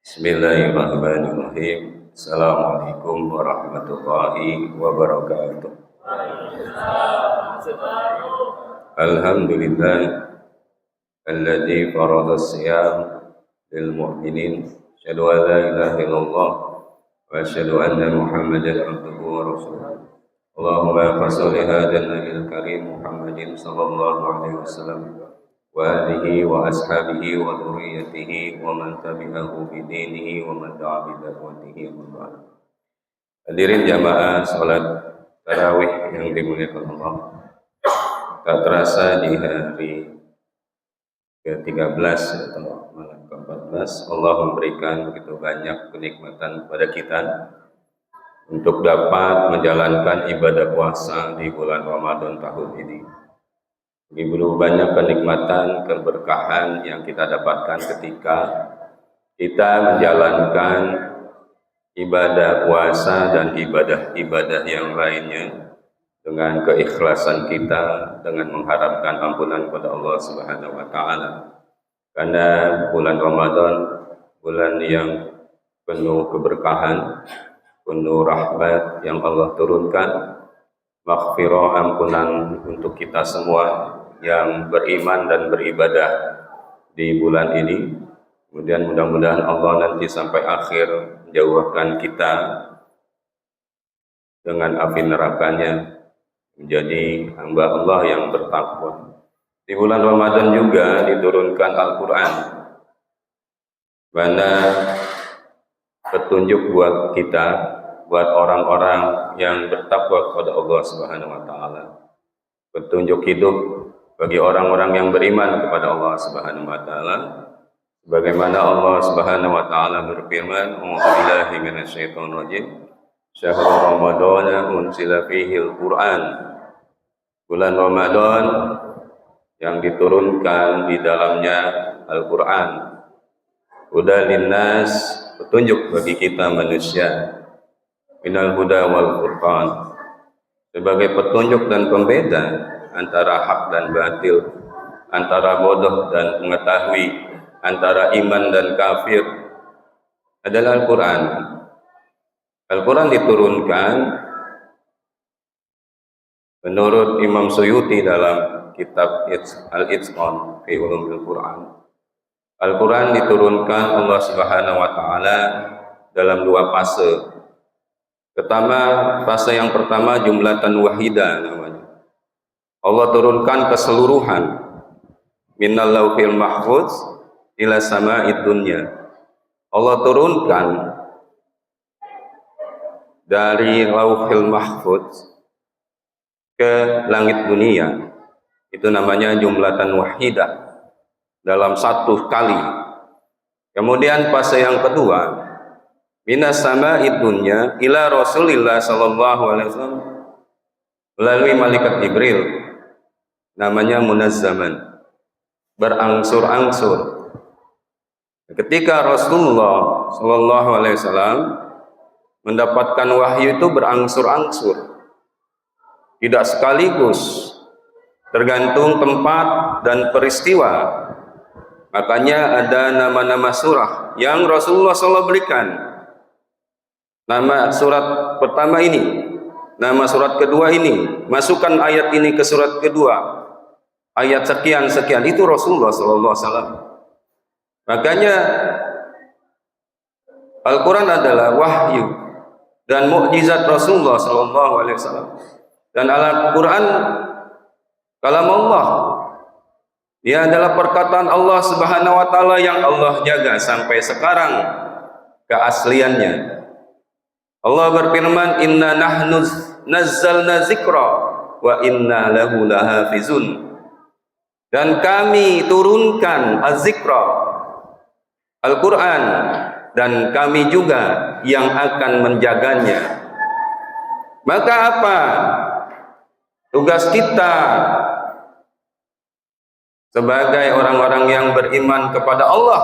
Bismillahirrahmanirrahim. Assalamualaikum warahmatullahi wabarakatuh. Alhamdulillah alladzi farada as-siyam lil mu'minin. Asyhadu an la ilaha illallah wa asyhadu anna Muhammadan abduhu wa rasuluh. Allahumma fasholli hadzal nabiyil karim Muhammadin sallallahu alaihi wasallam wa alihi wa ashabihi wa dzurriyyatihi wa man tabi'ahu bi dinihi wa man da'a bi da'watihi wa ba'd. Hadirin jamaah salat tarawih yang dimuliakan Allah. Tak terasa di hari ke-13 atau malam ke-14 Allah memberikan begitu banyak kenikmatan kepada kita untuk dapat menjalankan ibadah puasa di bulan Ramadan tahun ini. Begitu banyak kenikmatan, keberkahan yang kita dapatkan ketika kita menjalankan ibadah puasa dan ibadah-ibadah yang lainnya dengan keikhlasan kita, dengan mengharapkan ampunan kepada Allah Subhanahu wa taala. Karena bulan Ramadan bulan yang penuh keberkahan, penuh rahmat yang Allah turunkan, maghfirah, ampunan untuk kita semua yang beriman dan beribadah di bulan ini. Kemudian mudah-mudahan Allah nanti sampai akhir menjauhkan kita dengan api nerakanya, menjadi hamba Allah yang bertakwa. Di bulan Ramadan juga diturunkan Al-Quran, mana petunjuk buat kita, buat orang-orang yang bertakwa kepada Allah Subhanahu wa taala. Petunjuk hidup bagi orang-orang yang beriman kepada Allah Subhanahu wa taala. Sebagaimana Allah Subhanahu wa taala berfirman, "A'udzubillahi minasyaitonir rajim. Syahrul Ramadana unzila fihil Qur'an." Bulan Ramadan yang diturunkan di dalamnya Al-Qur'an. Hudan linnas, petunjuk bagi kita manusia. Minal huda wal furqan, sebagai petunjuk dan pembeda antara hak dan batil, antara bodoh dan mengetahui, antara iman dan kafir, adalah Al-Quran. Al-Quran diturunkan menurut Imam Suyuti dalam kitab Al-Itqan fi Ulumil Quran. Al-Quran diturunkan Allah Subhanahu wa taala dalam dua fase. Fase yang pertama jumlatan wahidah namanya. Allah turunkan keseluruhan minal lauhil mahfuz ila sama'id dunya. Allah turunkan dari lauhil mahfuz ke langit dunia. Itu namanya jumlatan wahidah, dalam satu kali. Kemudian fase yang kedua, minas sama'id dunya ila Rasulillah sallallahu alaihi wasallam, melalui malaikat Jibril, namanya munazzaman, berangsur-angsur. Ketika Rasulullah sallallahu alaihi wasallam mendapatkan wahyu itu berangsur-angsur, tidak sekaligus, tergantung tempat dan peristiwa. Makanya ada nama-nama surah yang Rasulullah SAW berikan. Nama surat pertama ini, nama surat kedua ini, masukkan ayat ini ke surat kedua, ayat sekian-sekian, itu Rasulullah SAW. Makanya Al-Quran adalah wahyu dan mukjizat Rasulullah SAW. Dan Al-Quran kalam Allah, dia adalah perkataan Allah Subhanahu wa taala yang Allah jaga sampai sekarang keasliannya. Allah berfirman, "Inna nahnu nazzalna dzikra wa inna lahu lahafizun." Dan kami turunkan az-zikra, Al-Quran, dan kami juga yang akan menjaganya. Maka apa tugas kita sebagai orang-orang yang beriman kepada Allah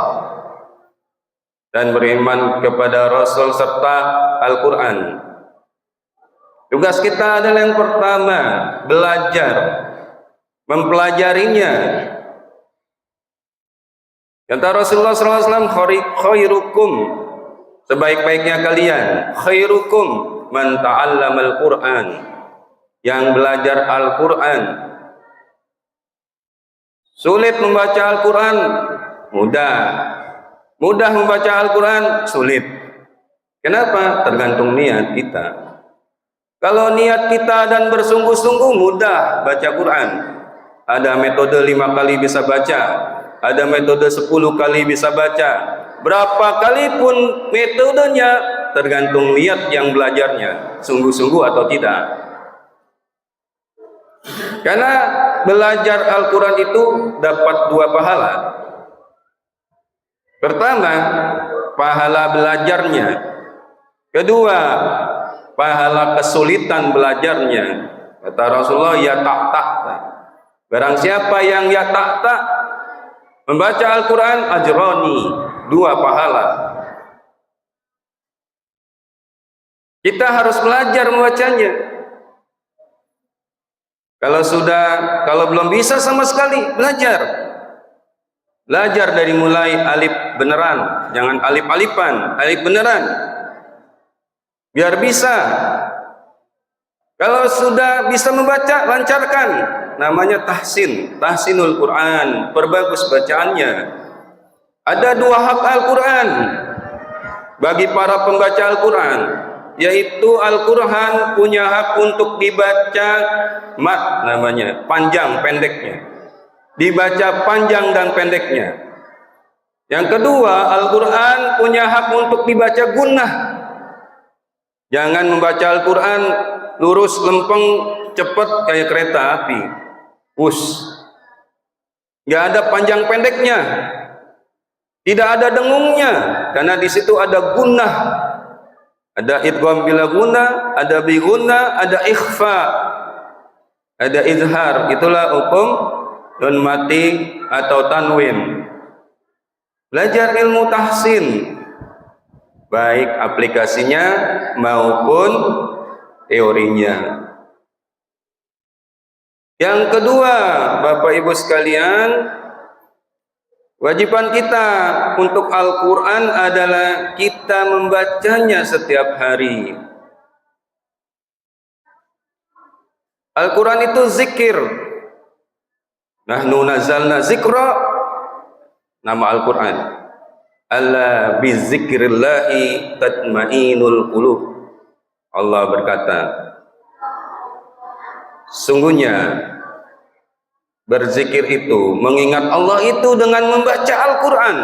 dan beriman kepada Rasul serta Al-Quran? Tugas kita adalah yang pertama, belajar, mempelajarinya, Kata Rasulullah SAW, khairukum, sebaik-baiknya kalian, khairukum man ta'allamal Qur'an, yang belajar Al-Quran. Sulit membaca Al-Quran, mudah. Mudah membaca Al-Quran, sulit. Kenapa? Tergantung niat kita. Kalau niat kita dan bersungguh-sungguh, mudah baca Quran. Ada metode 5 kali bisa baca, ada metode 10 kali bisa baca. Berapa kali pun metodenya, tergantung niat yang belajarnya, sungguh-sungguh atau tidak. Karena belajar Al-Quran itu dapat 2 pahala. Pertama, pahala belajarnya. Kedua, pahala kesulitan belajarnya. Kata Rasulullah, ya tak. Barang siapa yang ya tak membaca Al-Quran, ajroni, 2 pahala. Kita harus belajar membacanya. Kalau belum bisa sama sekali, belajar. Belajar dari mulai alif beneran, jangan alif-alifan, alif beneran. Biar bisa. Kalau sudah bisa membaca, lancarkan. Namanya tahsinul Quran, perbagus bacaannya. Ada 2 hak Al-Quran bagi para pembaca Al-Quran, yaitu Al-Quran punya hak untuk dibaca mat, namanya panjang pendeknya, dibaca panjang dan pendeknya. Yang kedua, Al-Quran punya hak untuk dibaca gunnah. Jangan membaca Al-Quran lurus lempeng cepat kayak kereta api, nggak ada panjang pendeknya, tidak ada dengungnya, karena di situ ada gunnah, ada idgham bila gunnah, ada bi gunnah, ada ikhfa, ada izhar. Itulah hukum nun mati atau tanwin. Belajar ilmu tahsin, baik aplikasinya maupun teorinya. Yang kedua, Bapak Ibu sekalian, wajiban kita untuk Al-Quran adalah kita membacanya setiap hari. Al-Quran itu zikir. Nahnu nazalna zikra, nama Al-Quran. Alla bizikrillahi tatmainul qulub. Allah berkata, sungguhnya berzikir itu, mengingat Allah itu dengan membaca Al-Quran,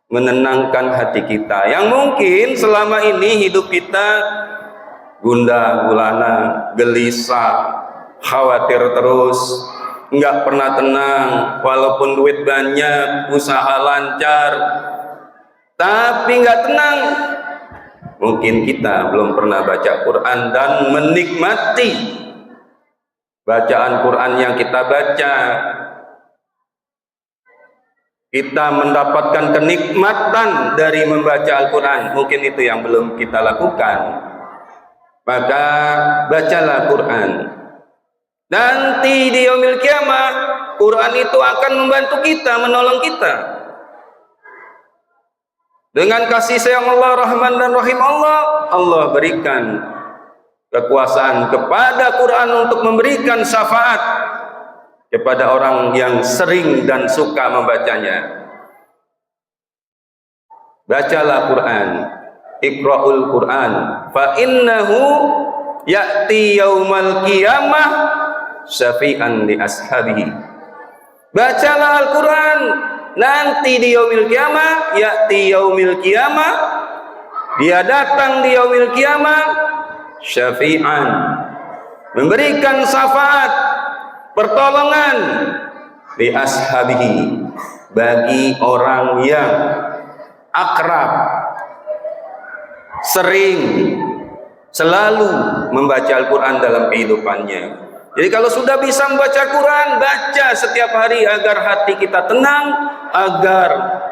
menenangkan hati kita yang mungkin selama ini hidup kita gundah gulana, gelisah, khawatir terus, nggak pernah tenang. Walaupun duit banyak, usaha lancar, tapi nggak tenang. Mungkin kita belum pernah baca Quran dan menikmati bacaan Quran yang kita baca. Kita mendapatkan kenikmatan dari membaca Al-Quran. Mungkin itu yang belum kita lakukan. Maka bacalah Quran. Nanti di yaumil kiamah, Quran itu akan membantu kita, menolong kita. Dengan kasih sayang Allah, Rahman dan Rahim Allah berikan kekuasaan kepada Quran untuk memberikan syafaat kepada orang yang sering dan suka membacanya. Bacalah Quran, Iqra'ul Quran, fa innahu ya'ti yaumal qiyamah syafi'an li ashabihi. Bacalah Al-Quran, nanti di yaumil qiyamah, ya'ti yaumil qiyamah, dia datang di yaumil qiyamah, syafi'an, memberikan syafaat, pertolongan li ashabihi, bagi orang yang akrab, sering, selalu membaca Al-Quran dalam kehidupannya. Jadi kalau sudah bisa membaca Quran, baca setiap hari agar hati kita tenang, agar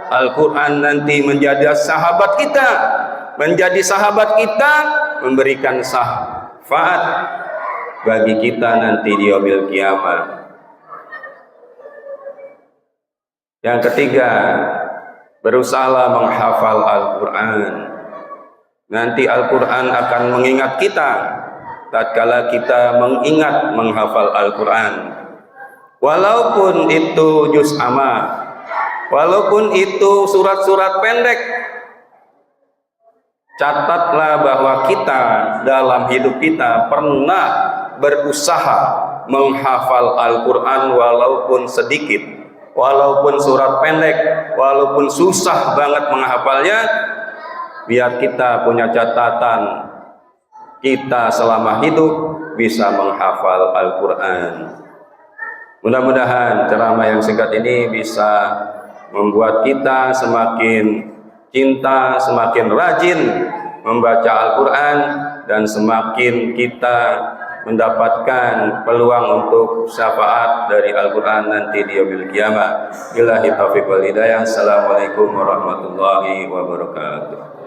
Al-Quran nanti menjadi sahabat kita, memberikan syafaat bagi kita nanti di yaumil qiyamah. Yang ketiga, berusaha menghafal Al-Quran. Nanti Al-Quran akan mengingat kita tatkala kita mengingat menghafal Al-Quran. Walaupun itu juz amma, walaupun itu surat-surat pendek, catatlah bahwa kita dalam hidup kita pernah berusaha menghafal Al-Quran walaupun sedikit, walaupun surat pendek, walaupun susah banget menghafalnya, biar kita punya catatan kita selama hidup bisa menghafal Al-Quran. Mudah-mudahan ceramah yang singkat ini bisa membuat kita semakin cinta, semakin rajin membaca Al-Quran, dan semakin kita mendapatkan peluang untuk syafaat dari Al-Quran nanti di yaumil qiyamah. Billahi taufiq wal hidayah. Assalamualaikum warahmatullahi wabarakatuh.